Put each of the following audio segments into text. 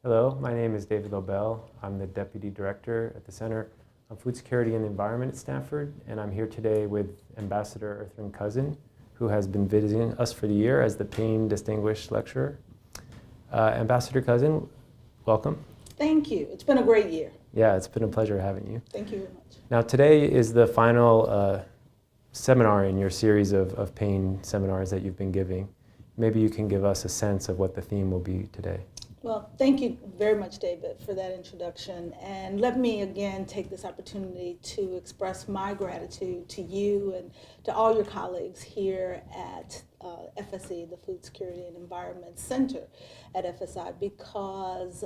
Hello, my name is David Lobell. I'm the Deputy Director at the Center on Food Security and the Environment at Stanford, and I'm here today with Ambassador Ertharin Cousin, who has been visiting us for the year as the Payne Distinguished Lecturer. Ambassador Cousin, welcome. Thank you. It's been a great year. Yeah, it's been a pleasure having you. Thank you very much. Now today is the final seminar in your series of Payne seminars that you've been giving. Maybe you can give us a sense of what the theme will be today. Well, thank you very much, David, for that introduction. And let me again take this opportunity to express my gratitude to you and to all your colleagues here at FSE, the Food Security and Environment Center at FSI, because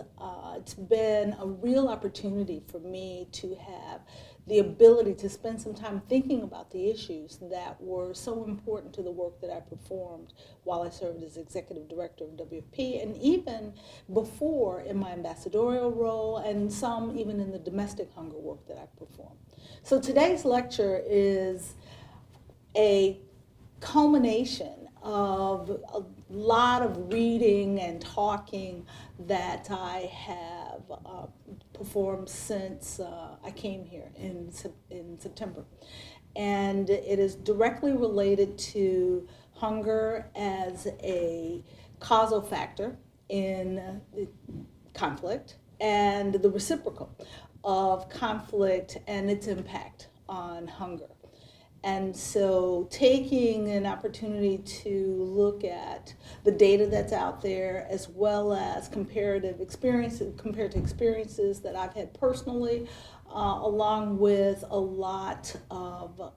it's been a real opportunity for me to have the ability to spend some time thinking about the issues that were so important to the work that I performed while I served as Executive Director of WFP, and even before in my ambassadorial role, and some even in the domestic hunger work that I performed. So today's lecture is a culmination of a lot of reading and talking that I have performed since I came here in September. And it is directly related to hunger as a causal factor in conflict and the reciprocal of conflict and its impact on hunger. And so taking an opportunity to look at the data that's out there, as well as comparative experiences, compared to experiences that I've had personally, along with a lot of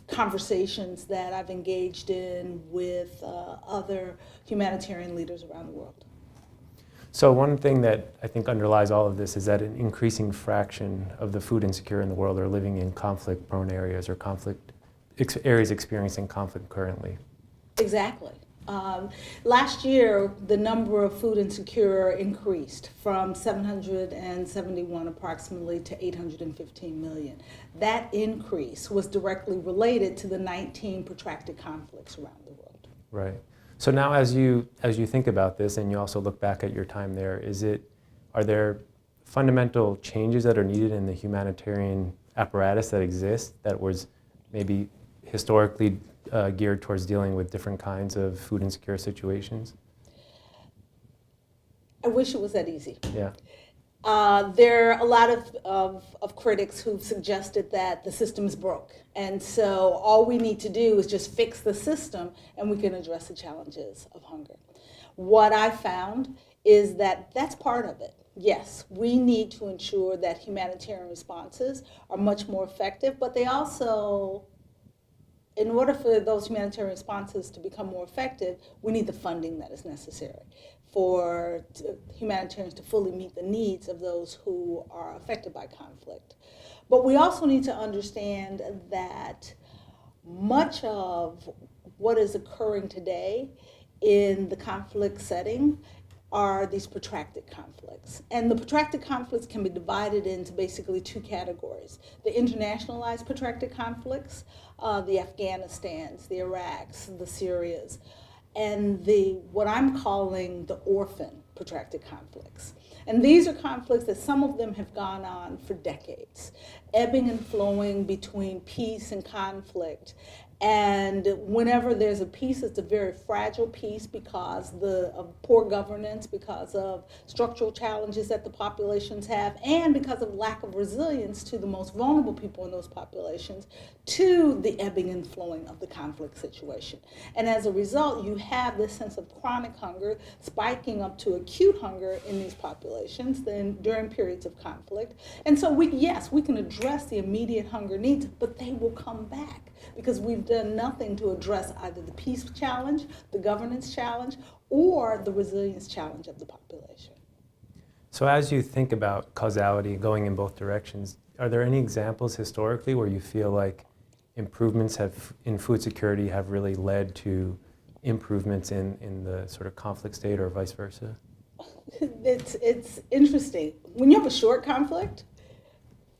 conversations that I've engaged in with other humanitarian leaders around the world. So one thing that I think underlies all of this is that an increasing fraction of the food insecure in the world are living in conflict-prone areas or areas experiencing conflict currently. Exactly. Last year, the number of food insecure increased from 771 approximately to 815 million. That increase was directly related to the 19 protracted conflicts around the world. Right. So now as you think about this and you also look back at your time there, are there fundamental changes that are needed in the humanitarian apparatus that exists that was maybe historically geared towards dealing with different kinds of food insecure situations? I wish it was that easy. Yeah. There are a lot of critics who've suggested that the system is broke. And so all we need to do is just fix the system and we can address the challenges of hunger. What I found is that that's part of it. Yes, we need to ensure that humanitarian responses are much more effective, but they also, in order for those humanitarian responses to become more effective, we need the funding that is necessary for humanitarians to fully meet the needs of those who are affected by conflict. But we also need to understand that much of what is occurring today in the conflict setting are these protracted conflicts. And the protracted conflicts can be divided into basically two categories. The internationalized protracted conflicts, the Afghanistans, the Iraqs, the Syrias, and what I'm calling the orphan protracted conflicts. And these are conflicts that some of them have gone on for decades, ebbing and flowing between peace and conflict. And whenever there's a peace, it's a very fragile peace because of poor governance, because of structural challenges that the populations have, and because of lack of resilience to the most vulnerable people in those populations to the ebbing and flowing of the conflict situation. And as a result, you have this sense of chronic hunger spiking up to acute hunger in these populations then during periods of conflict. And so we can address the immediate hunger needs, but they will come back because we've done nothing to address either the peace challenge, the governance challenge, or the resilience challenge of the population. So as you think about causality going in both directions, are there any examples historically where you feel like improvements in food security have really led to improvements in the sort of conflict state or vice versa? It's interesting. When you have a short conflict,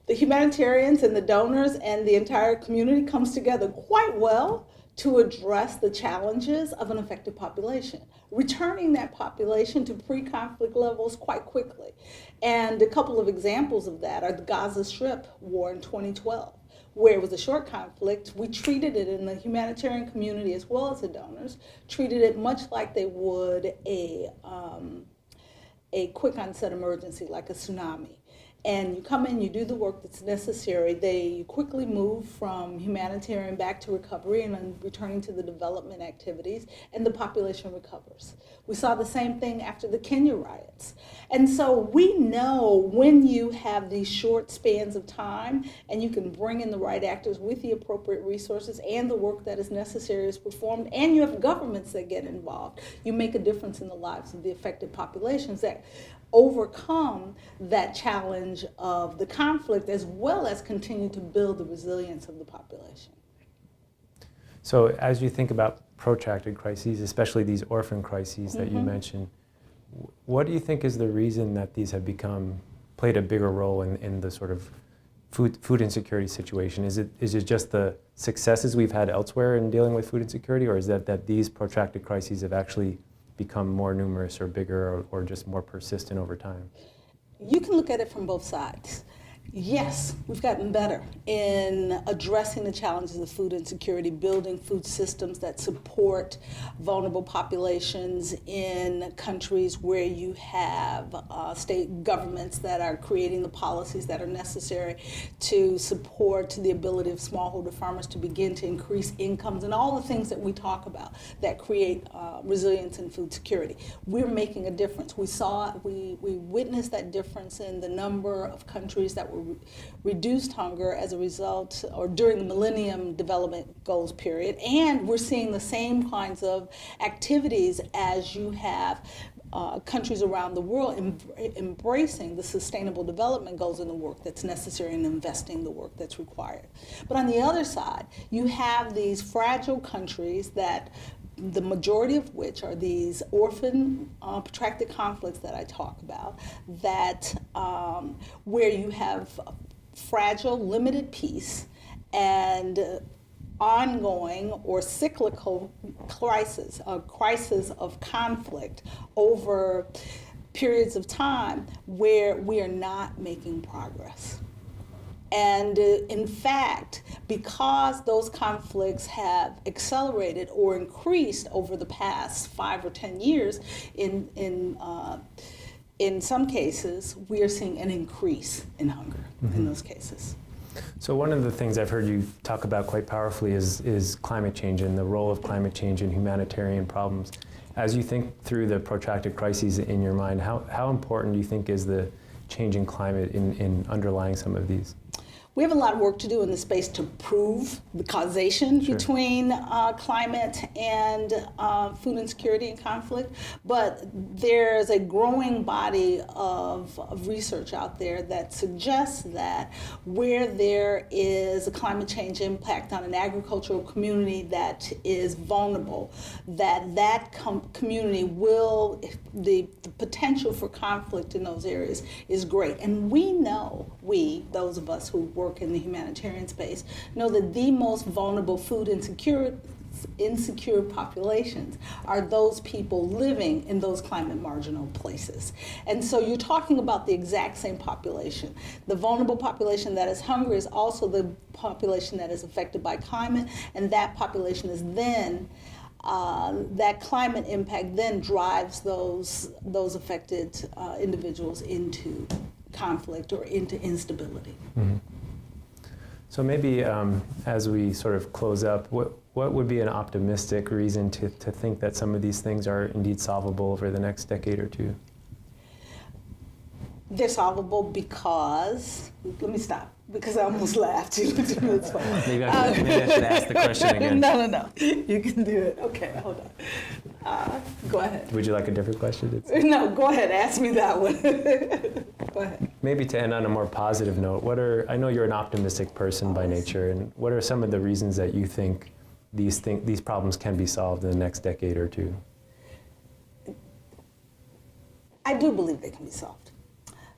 the humanitarians and the donors and the entire community comes together quite well to address the challenges of an affected population, returning that population to pre-conflict levels quite quickly. And a couple of examples of that are the Gaza Strip war in 2012, where it was a short conflict. We treated it in the humanitarian community as well as the donors, treated it much like they would a quick onset emergency, like a tsunami. And you come in, you do the work that's necessary. You quickly move from humanitarian back to recovery and then returning to the development activities, and the population recovers. We saw the same thing after the Kenya riots. And so we know when you have these short spans of time and you can bring in the right actors with the appropriate resources and the work that is necessary is performed, and you have governments that get involved, you make a difference in the lives of the affected populations that overcome that challenge of the conflict, as well as continue to build the resilience of the population. So as you think about protracted crises, especially these orphan crises that you mentioned, what do you think is the reason that these have played a bigger role in the sort of food insecurity situation? Is it just the successes we've had elsewhere in dealing with food insecurity, or is that these protracted crises have actually become more numerous or bigger or just more persistent over time? You can look at it from both sides. Yes, we've gotten better in addressing the challenges of food insecurity, building food systems that support vulnerable populations in countries where you have state governments that are creating the policies that are necessary to support the ability of smallholder farmers to begin to increase incomes and all the things that we talk about that create resilience in food security. We're making a difference. We witnessed that difference in the number of countries that were reduced hunger as a result, or during the Millennium Development Goals period, and we're seeing the same kinds of activities as you have countries around the world embracing the Sustainable Development Goals and the work that's necessary and investing the work that's required. But on the other side, you have these fragile countries that the majority of which are these orphan protracted conflicts that I talk about, that where you have fragile, limited peace and ongoing or cyclical crisis, a crisis of conflict over periods of time where we are not making progress. And in fact, because those conflicts have accelerated or increased over the past 5 or 10 years, in some cases, we are seeing an increase in hunger in those cases. So one of the things I've heard you talk about quite powerfully is climate change and the role of climate change in humanitarian problems. As you think through the protracted crises in your mind, how important do you think is the changing climate in underlying some of these? We have a lot of work to do in the space to prove the causation between climate and food insecurity and conflict, but there's a growing body of research out there that suggests that where there is a climate change impact on an agricultural community that is vulnerable, that community will, the potential for conflict in those areas is great. And we know, those of us who work in the humanitarian space, know that the most vulnerable food insecure populations are those people living in those climate marginal places. And so you're talking about the exact same population. The vulnerable population that is hungry is also the population that is affected by climate, and that population is then that climate impact then drives those affected individuals into conflict or into instability. Mm-hmm. So maybe as we sort of close up, what would be an optimistic reason to think that some of these things are indeed solvable over the next decade or two? They're solvable because, let me stop, because I almost laughed. You looked at me, it's funny. Maybe I should ask the question again. No. You can do it. Okay, hold on. Go ahead. Would you like a different question? No, go ahead. Ask me that one. Go ahead. Maybe to end on a more positive note, I know you're an optimistic person by nature, and what are some of the reasons that you think these problems can be solved in the next decade or two? I do believe they can be solved.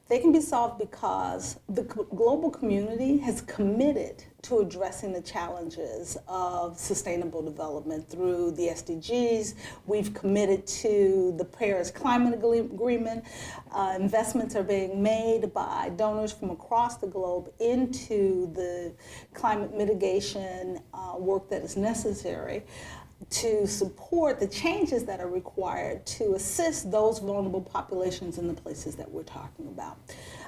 They can be solved because the global community has committed to addressing the challenges of sustainable development through the SDGs. We've committed to the Paris Climate Agreement. Investments are being made by donors from across the globe into the climate mitigation work that is necessary to support the changes that are required to assist those vulnerable populations in the places that we're talking about.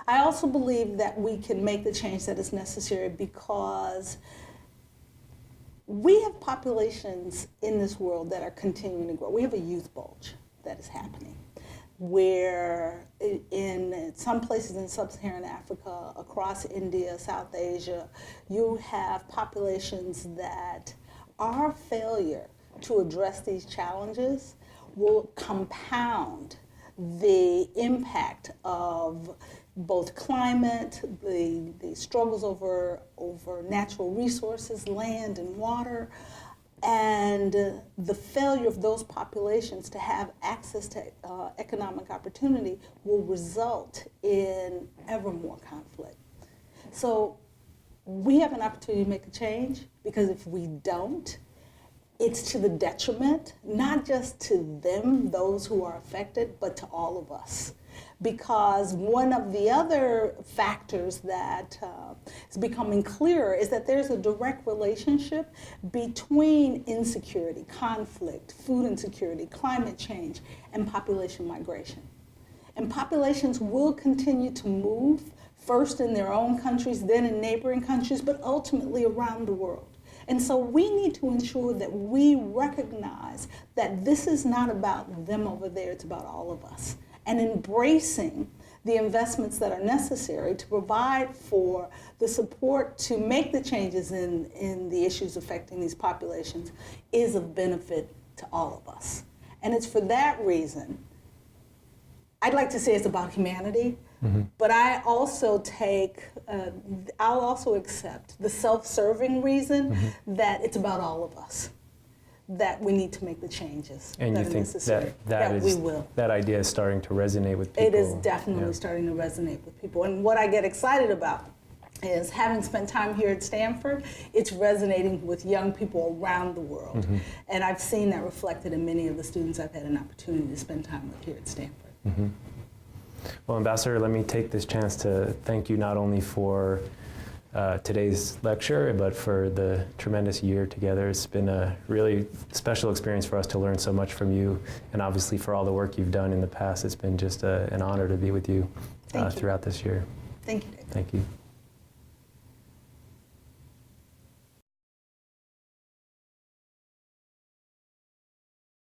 I also believe that we can make the change that is necessary because we have populations in this world that are continuing to grow. We have a youth bulge that is happening, where in some places in sub-Saharan Africa, across India, South Asia, you have populations that our failure to address these challenges will compound the impact of both climate, the struggles over natural resources, land and water, and the failure of those populations to have access to economic opportunity will result in ever more conflict. So we have an opportunity to make a change, because if we don't, it's to the detriment, not just to them, those who are affected, but to all of us. Because one of the other factors that is becoming clearer is that there's a direct relationship between insecurity, conflict, food insecurity, climate change, and population migration. And populations will continue to move, first in their own countries, then in neighboring countries, but ultimately around the world. And so we need to ensure that we recognize that this is not about them over there, it's about all of us. And embracing the investments that are necessary to provide for the support to make the changes in the issues affecting these populations is of benefit to all of us. And it's for that reason, I'd like to say it's about humanity, but I also I'll also accept the self-serving reason that it's about all of us, that we need to make the changes and that you are think necessary, we will. That idea is starting to resonate with people? It is definitely starting to resonate with people. And what I get excited about is, having spent time here at Stanford, it's resonating with young people around the world. And I've seen that reflected in many of the students I've had an opportunity to spend time with here at Stanford. Well, Ambassador, let me take this chance to thank you not only for today's lecture, but for the tremendous year together. It's been a really special experience for us to learn so much from you, and obviously for all the work you've done in the past. It's been just an honor to be with you throughout this year. Thank you, David. Thank you.